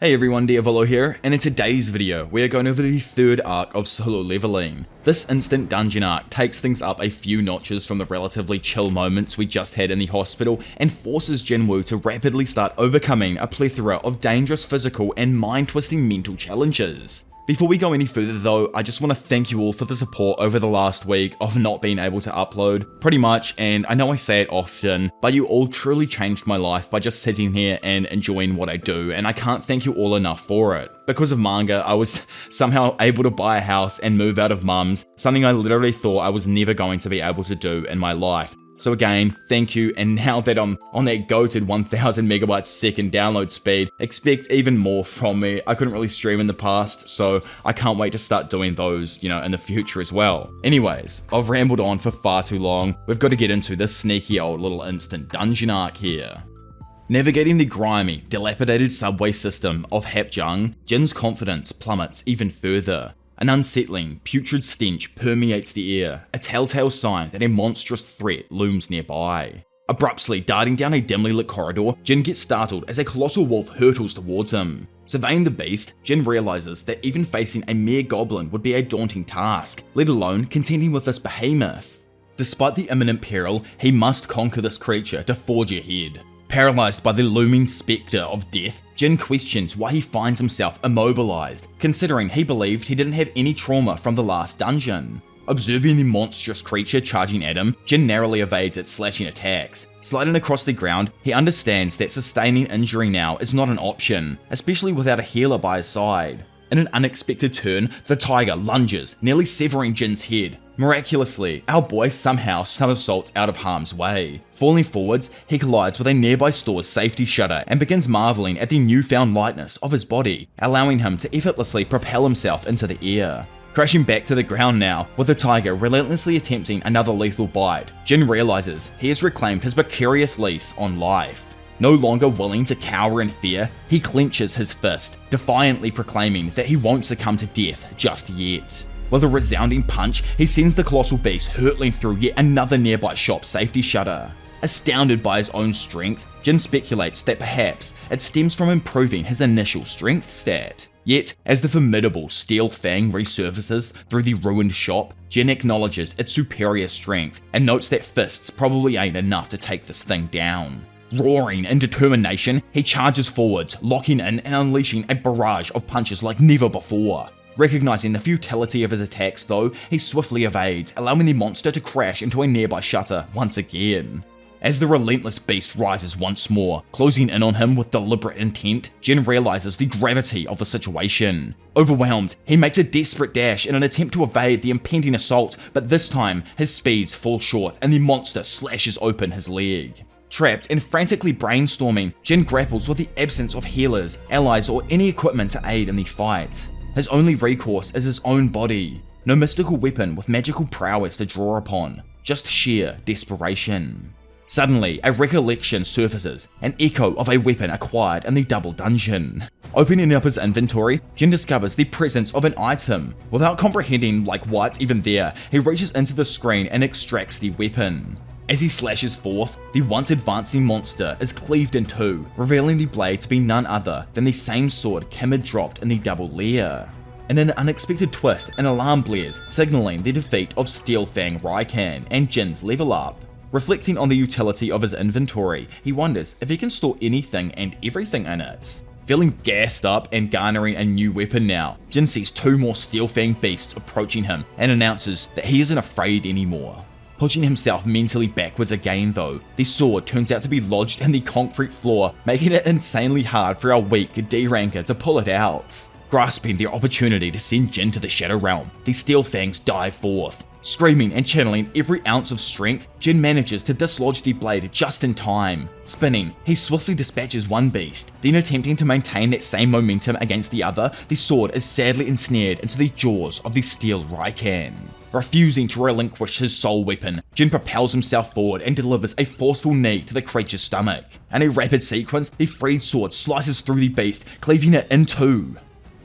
Hey everyone, Diavolo here, and in today's video, we are going over the third arc of solo leveling. This instant dungeon arc takes things up a few notches from the relatively chill moments we just had in the hospital and forces Jinwoo to rapidly start overcoming a plethora of dangerous physical and mind-twisting mental challenges. Before we go any further though, I just want to thank you all for the support over the last week of not being able to upload, pretty much, and I know I say it often, but you all truly changed my life by just sitting here and enjoying what I do, and I can't thank you all enough for it. Because of manga, I was somehow able to buy a house and move out of mum's, something I literally thought I was never going to be able to do in my life. So again, thank you, and now that I'm on that goated 1000 megabytes second download speed, expect even more from me. I couldn't really stream in the past, so I can't wait to start doing those, in the future as well. Anyways, I've rambled on for far too long. We've got to get into this sneaky old little instant dungeon arc here. Navigating the grimy, dilapidated subway system of Hapjung, Jin's confidence plummets even further. An unsettling, putrid stench permeates the air, a telltale sign that a monstrous threat looms nearby. Abruptly darting down a dimly lit corridor, Jin gets startled as a colossal wolf hurtles towards him. Surveying the beast, Jin realizes that even facing a mere goblin would be a daunting task, let alone contending with this behemoth. Despite the imminent peril, he must conquer this creature to forge ahead. Paralyzed by the looming spectre of death, Jin questions why he finds himself immobilized, considering he believed he didn't have any trauma from the last dungeon. Observing the monstrous creature charging at him, Jin narrowly evades its slashing attacks. Sliding across the ground, he understands that sustaining injury now is not an option, especially without a healer by his side. In an unexpected turn, the tiger lunges, nearly severing Jin's head. Miraculously, our boy somehow somersaults out of harm's way. Falling forwards, he collides with a nearby store's safety shutter and begins marveling at the newfound lightness of his body, allowing him to effortlessly propel himself into the air. Crashing back to the ground now, with the tiger relentlessly attempting another lethal bite, Jin realizes he has reclaimed his precarious lease on life. No longer willing to cower in fear, he clenches his fist, defiantly proclaiming that he won't succumb to death just yet. With a resounding punch, he sends the colossal beast hurtling through yet another nearby shop's safety shutter. Astounded by his own strength, Jin speculates that perhaps it stems from improving his initial strength stat. Yet, as the formidable steel fang resurfaces through the ruined shop, Jin acknowledges its superior strength and notes that fists probably ain't enough to take this thing down. Roaring in determination, he charges forwards, locking in and unleashing a barrage of punches like never before. Recognizing the futility of his attacks though, he swiftly evades, allowing the monster to crash into a nearby shutter once again. As the relentless beast rises once more, closing in on him with deliberate intent, Jin realizes the gravity of the situation. Overwhelmed, he makes a desperate dash in an attempt to evade the impending assault, but this time, his speeds fall short and the monster slashes open his leg. Trapped and frantically brainstorming, Jin grapples with the absence of healers, allies, or any equipment to aid in the fight. His only recourse is his own body. No mystical weapon with magical prowess to draw upon, just sheer desperation. Suddenly, a recollection surfaces, an echo of a weapon acquired in the double dungeon. Opening up his inventory, Jin discovers the presence of an item. Without comprehending why it's even there, he reaches into the screen and extracts the weapon. As he slashes forth, the once advancing monster is cleaved in two, revealing the blade to be none other than the same sword Kim had dropped in the double lair. In an unexpected twist, an alarm blares, signaling the defeat of Steel Fang Raka and Jin's level up. Reflecting on the utility of his inventory, he wonders if he can store anything and everything in it. Feeling gassed up and garnering a new weapon now, Jin sees two more Steel Fang beasts approaching him and announces that he isn't afraid anymore. Pushing himself mentally backwards again though, the sword turns out to be lodged in the concrete floor, making it insanely hard for our weak D-ranker to pull it out. Grasping the opportunity to send Jin to the Shadow Realm, the Steel Fangs dive forth. Screaming and channeling every ounce of strength, Jin manages to dislodge the blade just in time. Spinning, he swiftly dispatches one beast, then attempting to maintain that same momentum against the other, the sword is sadly ensnared into the jaws of the Steel Raka. Refusing to relinquish his soul weapon, Jin propels himself forward and delivers a forceful knee to the creature's stomach. In a rapid sequence, the freed sword slices through the beast, cleaving it in two.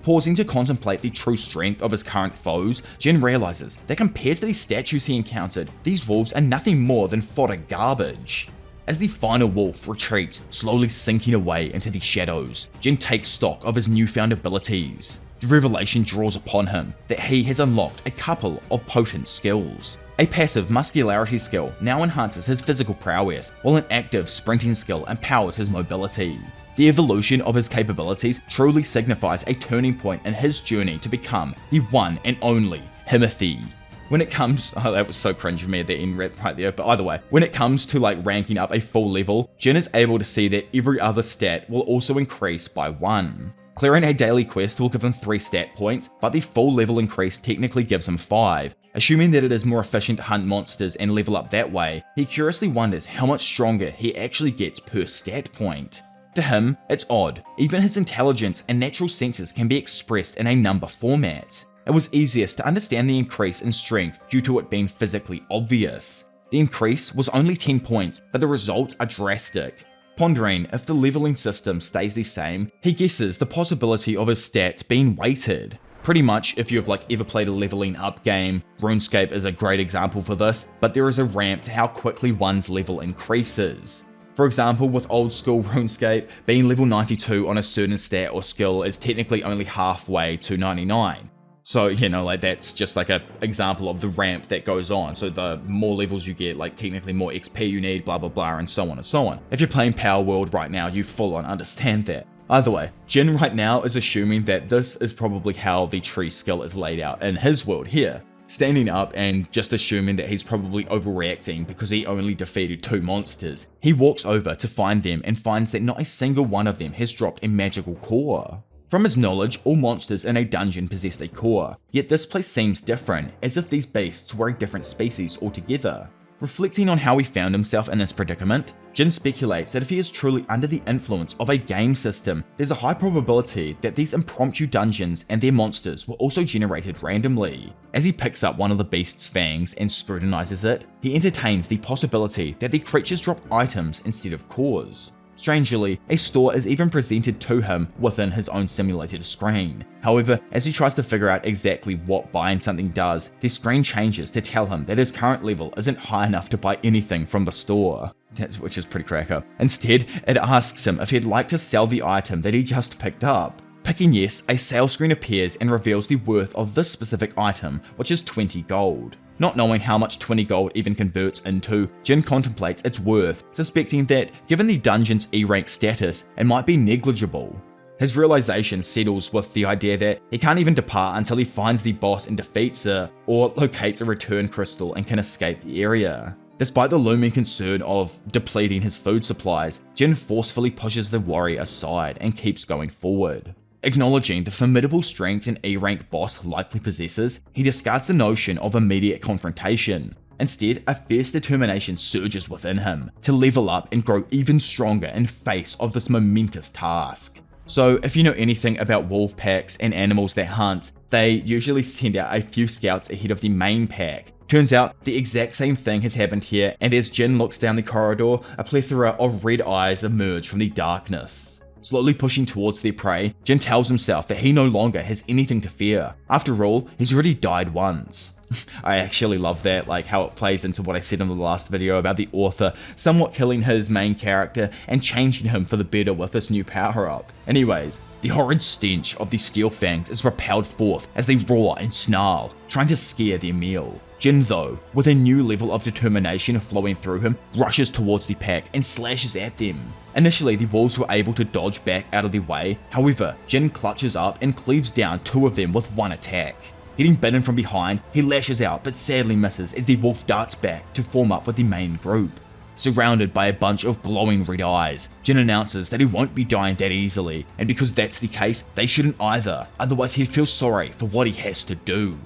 Pausing to contemplate the true strength of his current foes, Jin realizes that compared to the statues he encountered, these wolves are nothing more than fodder garbage. As the final wolf retreats, slowly sinking away into the shadows, Jin takes stock of his newfound abilities. The revelation draws upon him that he has unlocked a couple of potent skills. A passive muscularity skill now enhances his physical prowess, while an active sprinting skill empowers his mobility. The evolution of his capabilities truly signifies a turning point in his journey to become the one and only Himothy. When it comes, oh, that was so cringe of me at the end right there, but either way, when it comes to like ranking up a full level, Jin is able to see that every other stat will also increase by 1. Clearing a daily quest will give him 3 stat points, but the full level increase technically gives him 5. Assuming that it is more efficient to hunt monsters and level up that way, he curiously wonders how much stronger he actually gets per stat point. To him, it's odd. Even his intelligence and natural senses can be expressed in a number format. It was easiest to understand the increase in strength due to it being physically obvious. The increase was only 10 points, but the results are drastic. Pondering if the leveling system stays the same, he guesses the possibility of his stats being weighted. Pretty much if you've ever played a leveling up game, RuneScape is a great example for this, but there is a ramp to how quickly one's level increases. For example, with old school RuneScape, being level 92 on a certain stat or skill is technically only halfway to 99. So, that's just an example of the ramp that goes on. So the more levels you get, technically more XP you need, blah, blah, blah, and so on and so on. If you're playing Power World right now, you full on understand that. Either way, Jin right now is assuming that this is probably how the tree skill is laid out in his world here. Standing up and just assuming that he's probably overreacting because he only defeated 2 monsters, he walks over to find them and finds that not a single one of them has dropped a magical core. From his knowledge, all monsters in a dungeon possessed a core, yet this place seems different, as if these beasts were a different species altogether. Reflecting on how he found himself in this predicament, Jin speculates that if he is truly under the influence of a game system, there's a high probability that these impromptu dungeons and their monsters were also generated randomly. As he picks up one of the beast's fangs and scrutinizes it, he entertains the possibility that the creatures drop items instead of cores. Strangely, a store is even presented to him within his own simulated screen. However, as he tries to figure out exactly what buying something does, the screen changes to tell him that his current level isn't high enough to buy anything from the store. Which is pretty cracker. Instead, it asks him if he'd like to sell the item that he just picked up. Picking yes, a sale screen appears and reveals the worth of this specific item, which is 20 gold. Not knowing how much 20 gold even converts into, Jin contemplates its worth, suspecting that, given the dungeon's E-rank status, it might be negligible. His realization settles with the idea that he can't even depart until he finds the boss and defeats her, or locates a return crystal and can escape the area. Despite the looming concern of depleting his food supplies, Jin forcefully pushes the worry aside and keeps going forward. Acknowledging the formidable strength an E-rank boss likely possesses, he discards the notion of immediate confrontation. Instead, a fierce determination surges within him to level up and grow even stronger in face of this momentous task. So if you know anything about wolf packs and animals that hunt, they usually send out a few scouts ahead of the main pack. Turns out the exact same thing has happened here, and as Jin looks down the corridor, a plethora of red eyes emerge from the darkness. Slowly pushing towards their prey, Jin tells himself that he no longer has anything to fear. After all, he's already died once. I actually love that, how it plays into what I said in the last video about the author somewhat killing his main character and changing him for the better with this new power-up. Anyways, the horrid stench of the steel fangs is repelled forth as they roar and snarl, trying to scare their meal. Jin, though, with a new level of determination flowing through him, rushes towards the pack and slashes at them. Initially, the wolves were able to dodge back out of their way, however, Jin clutches up and cleaves down 2 of them with one attack. Getting bitten from behind, he lashes out but sadly misses as the wolf darts back to form up with the main group. Surrounded by a bunch of glowing red eyes, Jin announces that he won't be dying that easily, and because that's the case, they shouldn't either, otherwise he'd feel sorry for what he has to do.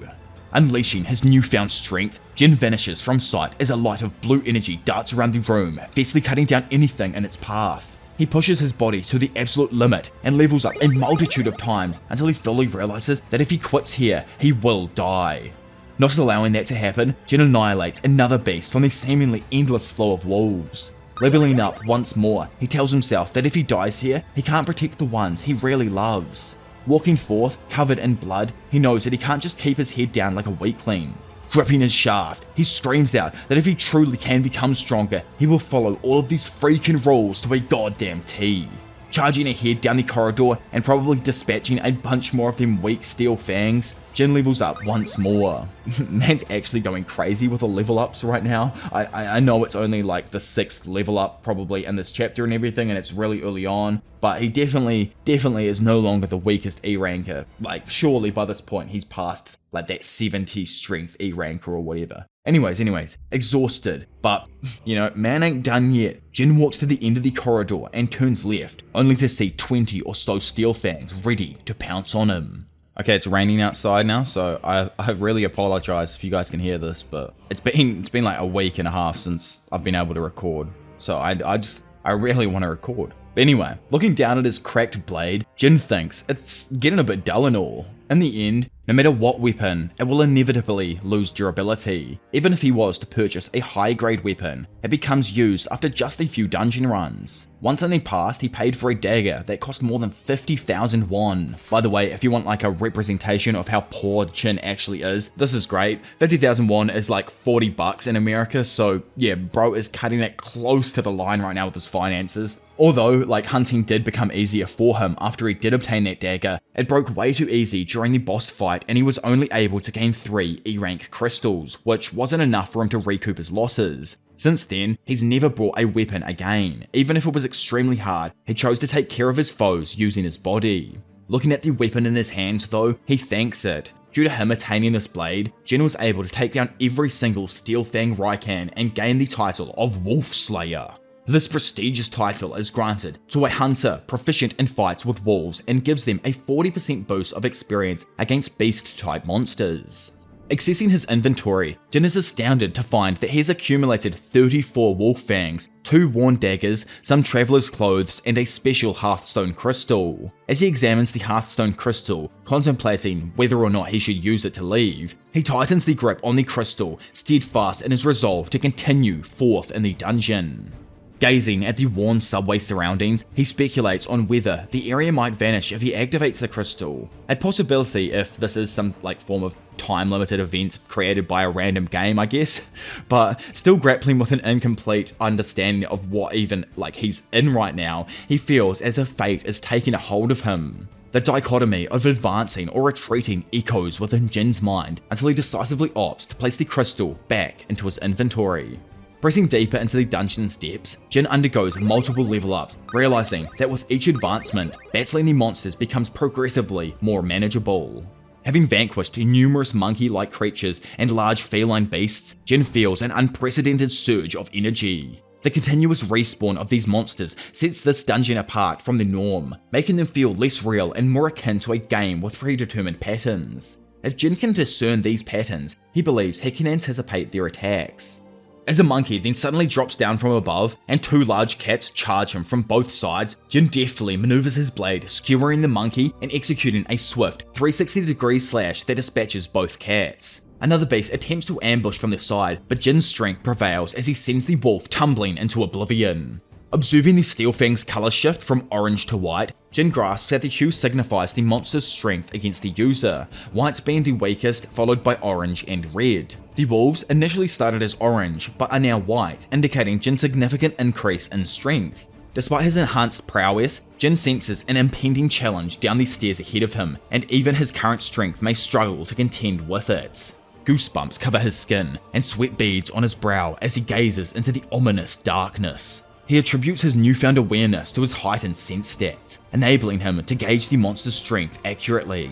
Unleashing his newfound strength, Jin vanishes from sight as a light of blue energy darts around the room, fiercely cutting down anything in its path. He pushes his body to the absolute limit and levels up a multitude of times until he fully realizes that if he quits here, he will die. Not allowing that to happen, Jin annihilates another beast from the seemingly endless flow of wolves. Leveling up once more, he tells himself that if he dies here, he can't protect the ones he really loves. Walking forth, covered in blood, he knows that he can't just keep his head down like a weakling. Gripping his shaft, he screams out that if he truly can become stronger, he will follow all of these freaking rules to a goddamn T. Charging ahead down the corridor and probably dispatching a bunch more of them weak steel fangs, Jin levels up once more. Man's actually going crazy with the level ups right now. I know it's only like the 6th level up probably in this chapter and everything, and it's really early on, but he definitely is no longer the weakest E ranker. Like, surely by this point he's past like that 70 strength E ranker or whatever. Anyways, exhausted, but you know, man ain't done yet. Jin walks to the end of the corridor and turns left, only to see 20 or so steel fangs ready to pounce on him. Okay, it's raining outside now, so I really apologize if you guys can hear this, but it's been like a week and a half since I've been able to record, so I really want to record. But anyway, looking down at his cracked blade, Jin thinks it's getting a bit dull and all. In the end, no matter what weapon, it will inevitably lose durability. Even if he was to purchase a high-grade weapon, it becomes used after just a few dungeon runs. Once in the past, he paid for a dagger that cost more than 50,000 won. By the way, if you want like a representation of how poor Jin actually is, this is great. 50,000 won is like 40 bucks in America, so yeah, bro is cutting it close to the line right now with his finances. Although, like, hunting did become easier for him after he did obtain that dagger, it broke way too easy during the boss fight and he was only able to gain 3 E-rank crystals, which wasn't enough for him to recoup his losses. Since then, he's never brought a weapon again. Even if it was extremely hard, he chose to take care of his foes using his body. Looking at the weapon in his hands though, he thanks it. Due to him attaining this blade, Jin was able to take down every single Steel Fang Raikan and gain the title of Wolf Slayer. This prestigious title is granted to a hunter proficient in fights with wolves and gives them a 40% boost of experience against beast-type monsters. Accessing his inventory, Jin is astounded to find that he has accumulated 34 wolf fangs, 2 worn daggers, some traveler's clothes, and a special Hearthstone crystal. As he examines the Hearthstone crystal, contemplating whether or not he should use it to leave, he tightens the grip on the crystal, steadfast in his resolve to continue forth in the dungeon. Gazing at the worn subway surroundings, he speculates on whether the area might vanish if he activates the crystal. A possibility if this is some like form of time-limited event created by a random game, I guess, but still grappling with an incomplete understanding of what even like he's in right now, he feels as if fate is taking a hold of him. The dichotomy of advancing or retreating echoes within Jin's mind until he decisively opts to place the crystal back into his inventory. Pressing deeper into the dungeon's depths, Jin undergoes multiple level ups, realizing that with each advancement, battling the monsters becomes progressively more manageable. Having vanquished numerous monkey-like creatures and large feline beasts, Jin feels an unprecedented surge of energy. The continuous respawn of these monsters sets this dungeon apart from the norm, making them feel less real and more akin to a game with predetermined patterns. If Jin can discern these patterns, he believes he can anticipate their attacks. As a monkey then suddenly drops down from above and 2 large cats charge him from both sides, Jin deftly maneuvers his blade, skewering the monkey and executing a swift 360-degree slash that dispatches both cats. Another beast attempts to ambush from the side, but Jin's strength prevails as he sends the wolf tumbling into oblivion. Observing the Steel Fang's colour shift from orange to white, Jin grasps that the hue signifies the monster's strength against the user, white being the weakest, followed by orange and red. The wolves initially started as orange, but are now white, indicating Jin's significant increase in strength. Despite his enhanced prowess, Jin senses an impending challenge down the stairs ahead of him, and even his current strength may struggle to contend with it. Goosebumps cover his skin, and sweat beads on his brow as he gazes into the ominous darkness. He attributes his newfound awareness to his heightened sense stats, enabling him to gauge the monster's strength accurately.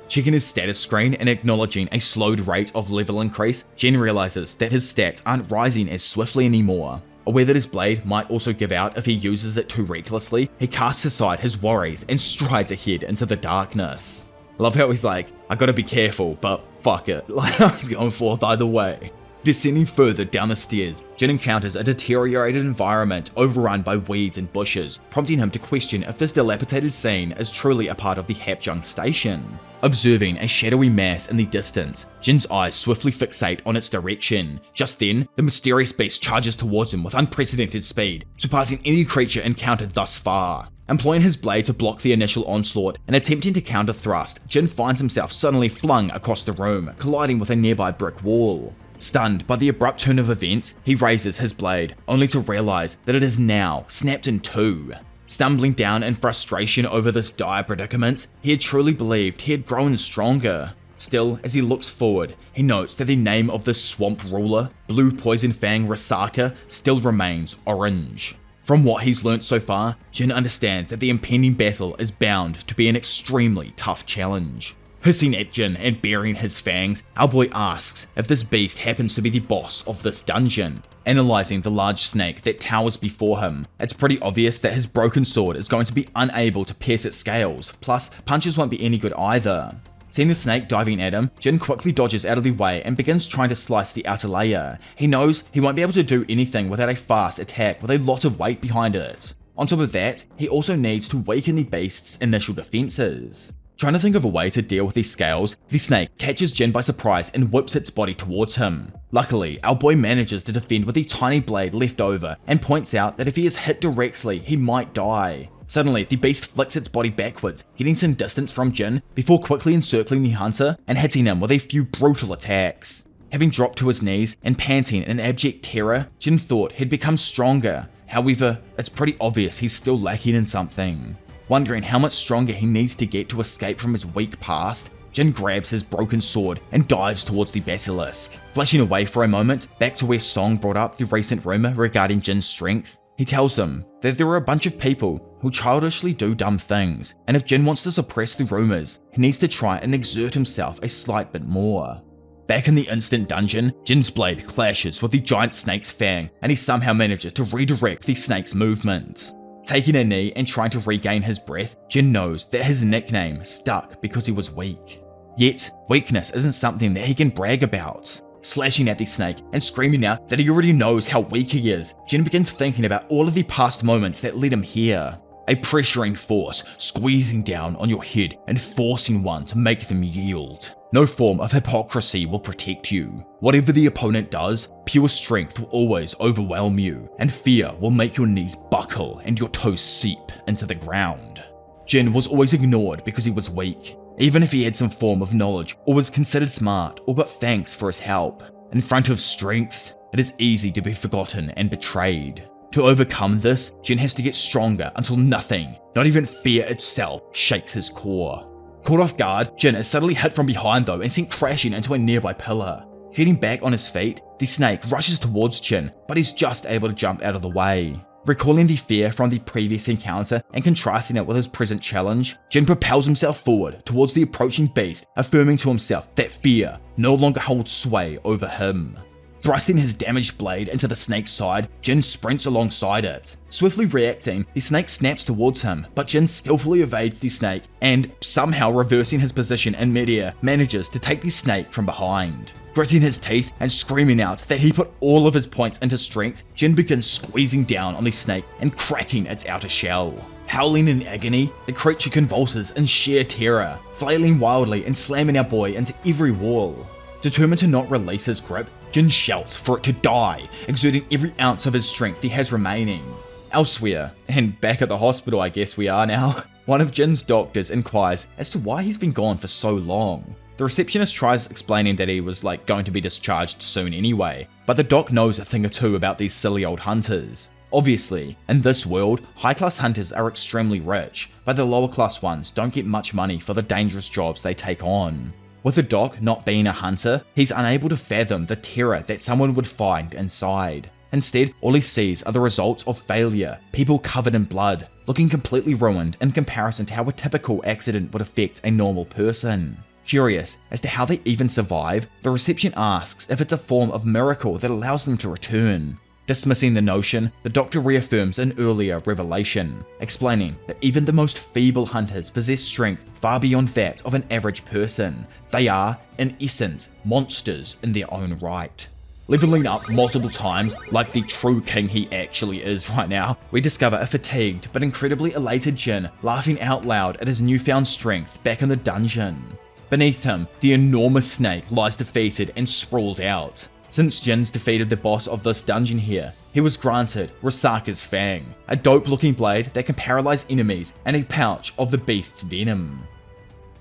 Checking his status screen and acknowledging a slowed rate of level increase, Jin realizes that his stats aren't rising as swiftly anymore. Aware that his blade might also give out if he uses it too recklessly, he casts aside his worries and strides ahead into the darkness. I love how he's like, I gotta be careful, but fuck it, like I'm going forth either way. Descending further down the stairs, Jin encounters a deteriorated environment overrun by weeds and bushes, prompting him to question if this dilapidated scene is truly a part of the Hapjung station. Observing a shadowy mass in the distance, Jin's eyes swiftly fixate on its direction. Just then, the mysterious beast charges towards him with unprecedented speed, surpassing any creature encountered thus far. Employing his blade to block the initial onslaught and attempting to counter thrust, Jin finds himself suddenly flung across the room, colliding with a nearby brick wall. Stunned by the abrupt turn of events, he raises his blade, only to realize that it is now snapped in two. Stumbling down in frustration over this dire predicament, he had truly believed he had grown stronger. Still, as he looks forward, he notes that the name of this swamp ruler, Blue Poison Fang Raka, still remains orange. From what he's learnt so far, Jin understands that the impending battle is bound to be an extremely tough challenge. Hissing at Jin and baring his fangs, our boy asks if this beast happens to be the boss of this dungeon. Analysing the large snake that towers before him, it's pretty obvious that his broken sword is going to be unable to pierce its scales, plus punches won't be any good either. Seeing the snake diving at him, Jin quickly dodges out of the way and begins trying to slice the outer layer. He knows he won't be able to do anything without a fast attack with a lot of weight behind it. On top of that, he also needs to weaken the beast's initial defenses. Trying to think of a way to deal with these scales, the snake catches Jin by surprise and whips its body towards him. Luckily, our boy manages to defend with the tiny blade left over and points out that if he is hit directly, he might die. Suddenly, the beast flicks its body backwards, getting some distance from Jin before quickly encircling the hunter and hitting him with a few brutal attacks. Having dropped to his knees and panting in abject terror, Jin thought he'd become stronger. However, it's pretty obvious he's still lacking in something. Wondering how much stronger he needs to get to escape from his weak past, Jin grabs his broken sword and dives towards the basilisk. Flashing away for a moment, back to where Song brought up the recent rumor regarding Jin's strength, he tells them that there are a bunch of people who childishly do dumb things, and if Jin wants to suppress the rumors, he needs to try and exert himself a slight bit more. Back in the instant dungeon, Jin's blade clashes with the giant snake's fang, and he somehow manages to redirect the snake's movement. Taking a knee and trying to regain his breath, Jin knows that his nickname stuck because he was weak. Yet, weakness isn't something that he can brag about. Slashing at the snake and screaming out that he already knows how weak he is, Jin begins thinking about all of the past moments that led him here. A pressuring force squeezing down on your head and forcing one to make them yield. No form of hypocrisy will protect you. Whatever the opponent does, pure strength will always overwhelm you, and fear will make your knees buckle and your toes seep into the ground. Jin was always ignored because he was weak. Even if he had some form of knowledge, or was considered smart, or got thanks for his help. In front of strength, it is easy to be forgotten and betrayed. To overcome this, Jin has to get stronger until nothing, not even fear itself, shakes his core. Caught off guard, Jin is suddenly hit from behind though and sent crashing into a nearby pillar. Getting back on his feet, the snake rushes towards Jin, but he's just able to jump out of the way. Recalling the fear from the previous encounter and contrasting it with his present challenge, Jin propels himself forward towards the approaching beast, affirming to himself that fear no longer holds sway over him. Thrusting his damaged blade into the snake's side, Jin sprints alongside it. Swiftly reacting, the snake snaps towards him, but Jin skillfully evades the snake and, somehow reversing his position in midair, manages to take the snake from behind. Gritting his teeth and screaming out that he put all of his points into strength, Jin begins squeezing down on the snake and cracking its outer shell. Howling in agony, the creature convulses in sheer terror, flailing wildly and slamming our boy into every wall. Determined to not release his grip, Jin shouts for it to die, exerting every ounce of his strength he has remaining. Elsewhere, and back at the hospital I guess we are now, one of Jin's doctors inquires as to why he's been gone for so long. The receptionist tries explaining that he was going to be discharged soon anyway, but the doc knows a thing or two about these silly old hunters. Obviously, in this world, high-class hunters are extremely rich, but the lower-class ones don't get much money for the dangerous jobs they take on. With the doc not being a hunter, he's unable to fathom the terror that someone would find inside. Instead, all he sees are the results of failure, people covered in blood, looking completely ruined in comparison to how a typical accident would affect a normal person. Curious as to how they even survive, the reception asks if it's a form of miracle that allows them to return. Dismissing the notion, the doctor reaffirms an earlier revelation, explaining that even the most feeble hunters possess strength far beyond that of an average person. They are, in essence, monsters in their own right. Leveling up multiple times, like the true king he actually is right now, we discover a fatigued but incredibly elated Jin laughing out loud at his newfound strength back in the dungeon. Beneath him, the enormous snake lies defeated and sprawled out. Since Jin's defeated the boss of this dungeon here, he was granted Rasaka's Fang, a dope looking blade that can paralyze enemies, and a pouch of the beast's venom.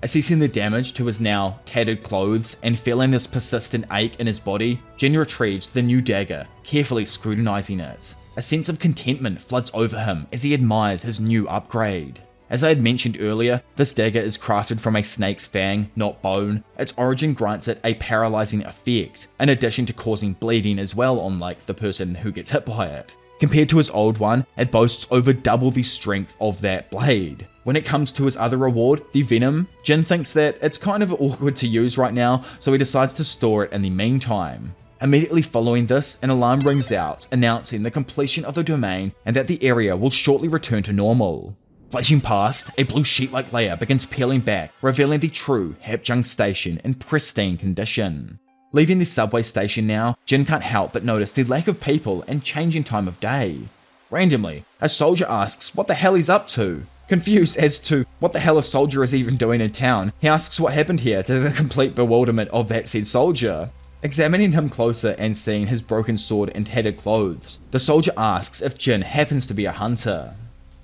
Assessing the damage to his now tattered clothes and feeling this persistent ache in his body, Jin retrieves the new dagger, carefully scrutinizing it. A sense of contentment floods over him as he admires his new upgrade. As I had mentioned earlier, this dagger is crafted from a snake's fang, not bone. Its origin grants it a paralyzing effect, in addition to causing bleeding as well, unlike the person who gets hit by it. Compared to his old one, it boasts over double the strength of that blade. When it comes to his other reward, the venom, Jin thinks that it's kind of awkward to use right now, so he decides to store it in the meantime. Immediately following this, an alarm rings out, announcing the completion of the domain and that the area will shortly return to normal. Flashing past, a blue sheet-like layer begins peeling back, revealing the true Hapjung station in pristine condition. Leaving the subway station now, Jin can't help but notice the lack of people and changing time of day. Randomly, a soldier asks what the hell he's up to. Confused as to what the hell a soldier is even doing in town, he asks what happened here, to the complete bewilderment of that said soldier. Examining him closer and seeing his broken sword and tattered clothes, the soldier asks if Jin happens to be a hunter.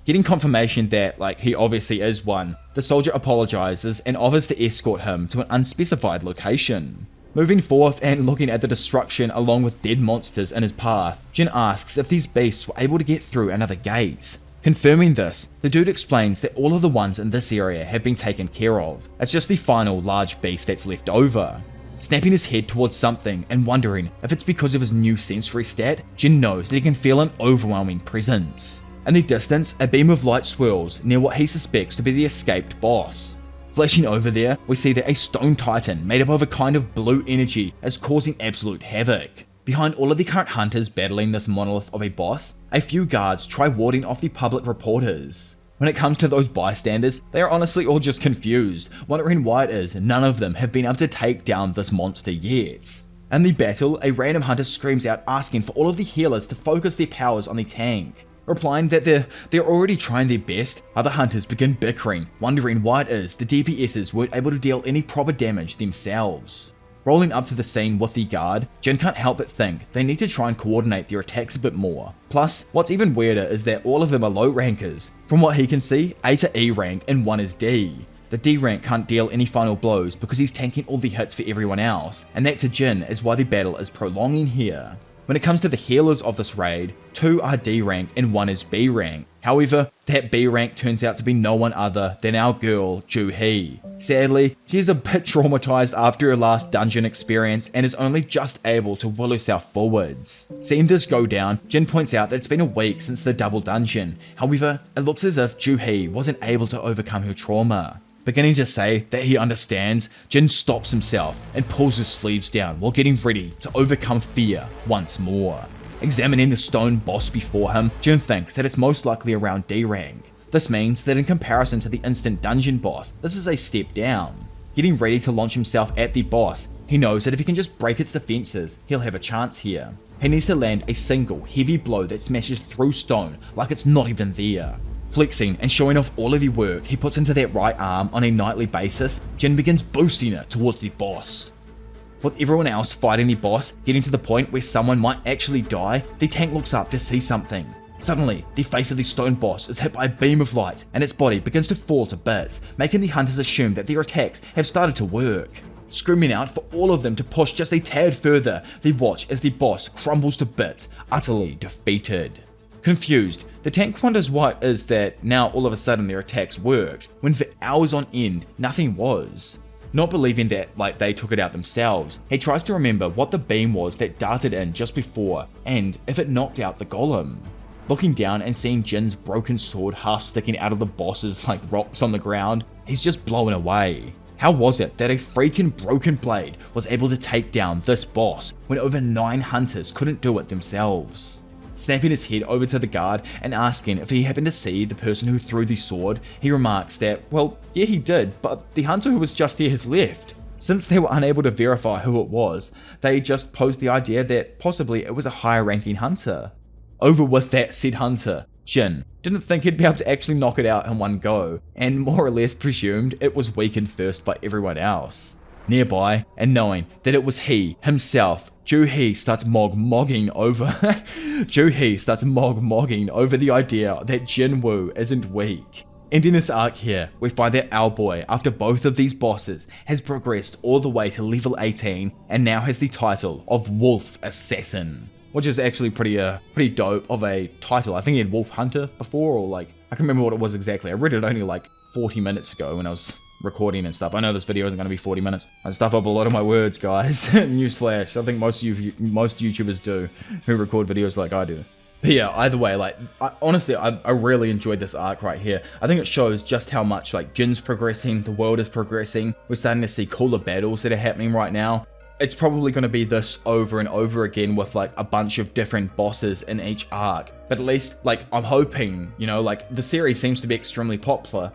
Getting confirmation that, he obviously is one, the soldier apologizes and offers to escort him to an unspecified location. Moving forth and looking at the destruction along with dead monsters in his path, Jin asks if these beasts were able to get through another gate. Confirming this, the dude explains that all of the ones in this area have been taken care of. It's just the final large beast that's left over. Snapping his head towards something and wondering if it's because of his new sensory stat, Jin knows that he can feel an overwhelming presence. In the distance, a beam of light swirls near what he suspects to be the escaped boss. Flashing over there, we see that a stone titan made up of a kind of blue energy is causing absolute havoc. Behind all of the current hunters battling this monolith of a boss, a few guards try warding off the public reporters. When it comes to those bystanders, they are honestly all just confused, wondering why it is none of them have been able to take down this monster yet. In the battle, a random hunter screams out asking for all of the healers to focus their powers on the tank. Replying that they're already trying their best, other hunters begin bickering, wondering why it is the DPSs weren't able to deal any proper damage themselves. Rolling up to the scene with the guard, Jin can't help but think they need to try and coordinate their attacks a bit more. Plus, what's even weirder is that all of them are low rankers. From what he can see, 8 are E rank and 1 is D. The D rank can't deal any final blows because he's tanking all the hits for everyone else, and that to Jin is why the battle is prolonging here. When it comes to the healers of this raid, 2 are D rank and 1 is B rank. However, that B rank turns out to be no one other than our girl, Joo-hee. Sadly, she's a bit traumatized after her last dungeon experience and is only just able to will herself forwards. Seeing this go down, Jin points out that it's been a week since the double dungeon. However, it looks as if Joo-hee wasn't able to overcome her trauma. Beginning to say that he understands, Jin stops himself and pulls his sleeves down while getting ready to overcome fear once more. Examining the stone boss before him, Jin thinks that it's most likely around D rank. This means that in comparison to the instant dungeon boss, this is a step down. Getting ready to launch himself at the boss, he knows that if he can just break its defenses, he'll have a chance here. He needs to land a single heavy blow that smashes through stone like it's not even there. Flexing and showing off all of the work he puts into that right arm on a nightly basis, Jin begins boosting it towards the boss. With everyone else fighting the boss, getting to the point where someone might actually die, the tank looks up to see something. Suddenly, the face of the stone boss is hit by a beam of light and its body begins to fall to bits, making the hunters assume that their attacks have started to work. Screaming out for all of them to push just a tad further, they watch as the boss crumbles to bits, utterly defeated. Confused, the tank wonders why it is that now all of a sudden their attacks worked, when for hours on end, nothing was. Not believing that they took it out themselves, he tries to remember what the beam was that darted in just before, and if it knocked out the golem. Looking down and seeing Jin's broken sword half sticking out of the boss's rocks on the ground, he's just blown away. How was it that a freaking broken blade was able to take down this boss when over 9 hunters couldn't do it themselves? Snapping his head over to the guard and asking if he happened to see the person who threw the sword, he remarks that, well, yeah he did, but the hunter who was just here has left. Since they were unable to verify who it was, they just posed the idea that possibly it was a higher ranking hunter. Over with that said hunter, Jin didn't think he'd be able to actually knock it out in one go, and more or less presumed it was weakened first by everyone else. nearby, and knowing that it was he himself, Joo-hee starts mogging over the idea that Jinwoo isn't weak. Ending this arc here, we find that our boy, after both of these bosses, has progressed all the way to level 18 and now has the title of Wolf Assassin, which is actually pretty dope of a title. I think he had Wolf Hunter before, or like, I can't remember what it was exactly. I read it only like 40 minutes ago when I was recording and stuff. I know this video isn't going to be 40 minutes. I stuff up a lot of my words, guys. Newsflash, I think most YouTubers do who record videos like I do. But yeah, either way, like, honestly, I really enjoyed this arc right here. I think it shows just how much, like, Jin's progressing, the world is progressing. We're starting to see cooler battles that are happening right now. It's probably going to be this over and over again with, like, a bunch of different bosses in each arc. But at least, like, I'm hoping, you know, like, the series seems to be extremely popular,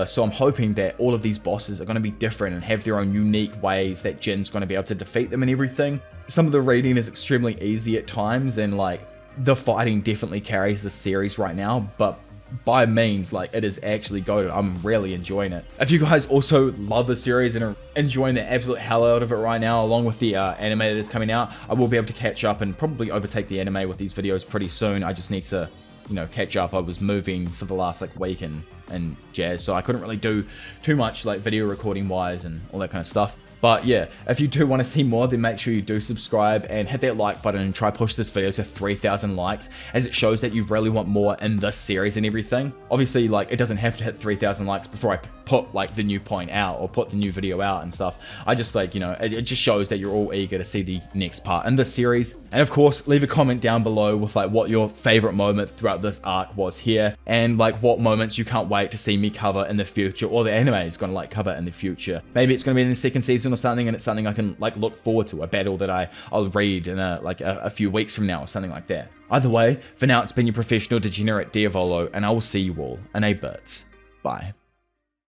so I'm hoping that all of these bosses are going to be different and have their own unique ways that Jin's going to be able to defeat them and everything. Some of the reading is extremely easy at times, and, like, the fighting definitely carries the series right now, but by means, like, it is actually goated. I'm really enjoying it. If you guys also love the series and are enjoying the absolute hell out of it right now, along with the anime that is coming out, I will be able to catch up and probably overtake the anime with these videos pretty soon. I just need to, you know, catch up. I was moving for the last, like, week and jazz, so I couldn't really do too much, like, video recording wise and all that kind of stuff. But yeah, if you do want to see more, then make sure you do subscribe and hit that like button and try push this video to 3,000 likes, as it shows that you really want more in this series and everything. Obviously, like, it doesn't have to hit 3,000 likes before I put, like, the new point out or put the new video out and stuff. I just, like, you know, it just shows that you're all eager to see the next part in this series. And of course, leave a comment down below with, like, what your favorite moment throughout this arc was here, and, like, what moments you can't wait to see me cover in the future, or the anime is going to, like, cover in the future. Maybe it's going to be in the second season or something, and it's something I can, like, look forward to, a battle that I'll read in a few weeks from now or something like that. Either way, for now, it's been your professional degenerate Diavolo, and I will see you all in a bit. Bye.